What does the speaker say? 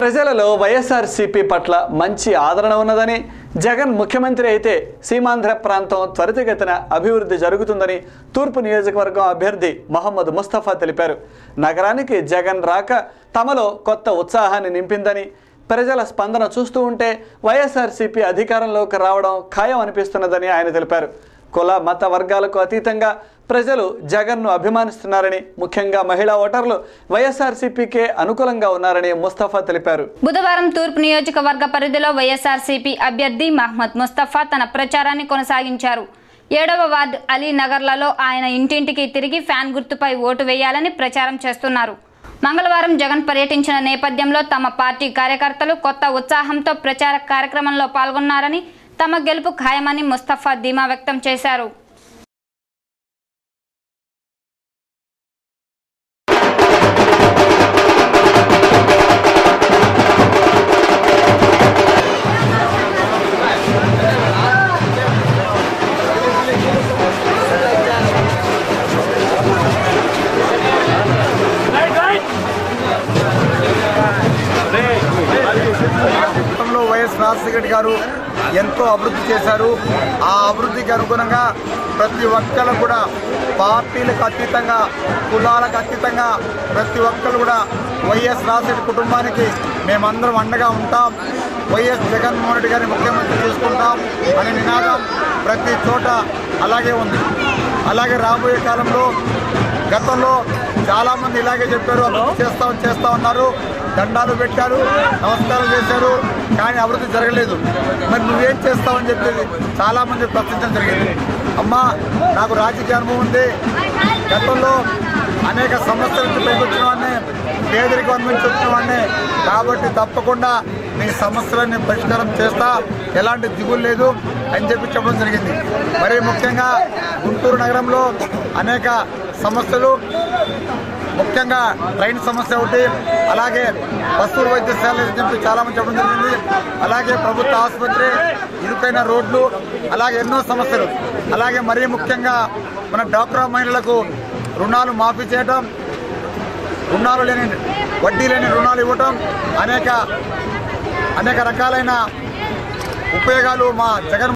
ప్రజలలో వైఎస్ఆర్సీపీ పట్ల మంచి ఆదరణ ఉన్నదని, జగన్ ముఖ్యమంత్రి అయితే సీమాంధ్ర ప్రాంతం త్వరితగతిన అభివృద్ధి జరుగుతుందని తూర్పు నియోజకవర్గం అభ్యర్థి మహమ్మద్ ముస్తఫా తెలిపారు. నగరానికి జగన్ రాక తమలో కొత్త ఉత్సాహాన్ని నింపిందని, ప్రజల స్పందన చూస్తూ ఉంటే వైఎస్ఆర్సీపీ అధికారంలోకి రావడం ఖాయం అనిపిస్తున్నదని ఆయన తెలిపారు. కుల మత వర్గాలకు అతీతంగా ప్రజలు జగన్ను అభిమానిస్తున్నారని, ముఖ్యంగా మహిళా ఓటర్లు వైఎస్ఆర్సీపీకే అనుకూలంగా ఉన్నారని ముస్తఫా తెలిపారు. బుధవారం తూర్పు నియోజకవర్గ పరిధిలో వైఎస్ఆర్సీపీ అభ్యర్థి మహమ్మద్ ముస్తఫా తన ప్రచారాన్ని కొనసాగించారు. 7వ వార్డు అలీనగర్లలో ఆయన ఇంటింటికి తిరిగి ఫ్యాన్ గుర్తుపై ఓటు వేయాలని ప్రచారం చేస్తున్నారు. మంగళవారం జగన్ పర్యటించిన నేపథ్యంలో తమ పార్టీ కార్యకర్తలు కొత్త ఉత్సాహంతో ప్రచార కార్యక్రమంలో పాల్గొన్నారని, తమ గెలుపు ఖాయమని ముస్తఫా ధీమా వ్యక్తం చేశారు. వైఎస్ రాజశేఖర్ గారు ఎంతో అభివృద్ధి చేశారు. ఆ అభివృద్ధికి అనుగుణంగా ప్రతి ఒక్కరు కూడా పార్టీలకు అతీతంగా, కులాలకు అతీతంగా ప్రతి ఒక్కరు కూడా వైఎస్ రాజశేఖర్ కుటుంబానికి మేమందరం అండగా ఉంటాం, వైఎస్ జగన్మోహన్ రెడ్డి గారిని ముఖ్యమంత్రి చేసుకుంటాం అనే నినాదం ప్రతి చోట అలాగే ఉంది. అలాగే రాబోయే కాలంలో గతంలో చాలామంది ఇలాగే చెప్పారు, అభివృద్ధి చేస్తా ఉన్నారు, దండాలు పెట్టారు, నమస్కారం చేశారు, కానీ అభివృద్ధి జరగలేదు. మరి నువ్వేం చేస్తావని చెప్పేది చాలామంది ప్రశ్నించడం జరిగింది. అమ్మా, నాకు రాజకీయ అనుభవం ఉంది, గతంలో అనేక సమస్యల నుంచి పైకి వచ్చిన వాడిని, పేదరికం నుంచి వచ్చిన వాడిని, కాబట్టి తప్పకుండా నీ సమస్యలన్నీ పరిష్కారం చేస్తా, ఎలాంటి దిగులు లేదు అని చెప్పి చెప్పడం జరిగింది. మరీ ముఖ్యంగా గుంటూరు నగరంలో అనేక సమస్యలు, ముఖ్యంగా ట్రైన్ సమస్య ఒకటి, అలాగే బస్సులు వైద్యశాల చెప్పి చాలామంది చెప్పడం జరిగింది. అలాగే ప్రభుత్వ ఆసుపత్రి, ఇరుకైన రోడ్లు, అలాగే ఎన్నో సమస్యలు. అలాగే మరీ ముఖ్యంగా మన డ్వాక్రా మహిళలకు రుణాలు మాఫీ చేయడం, రుణాలు లేని వడ్డీ లేని రుణాలు ఇవ్వటం, అనేక రకాలైన ఉపయోగాలు మా జగన్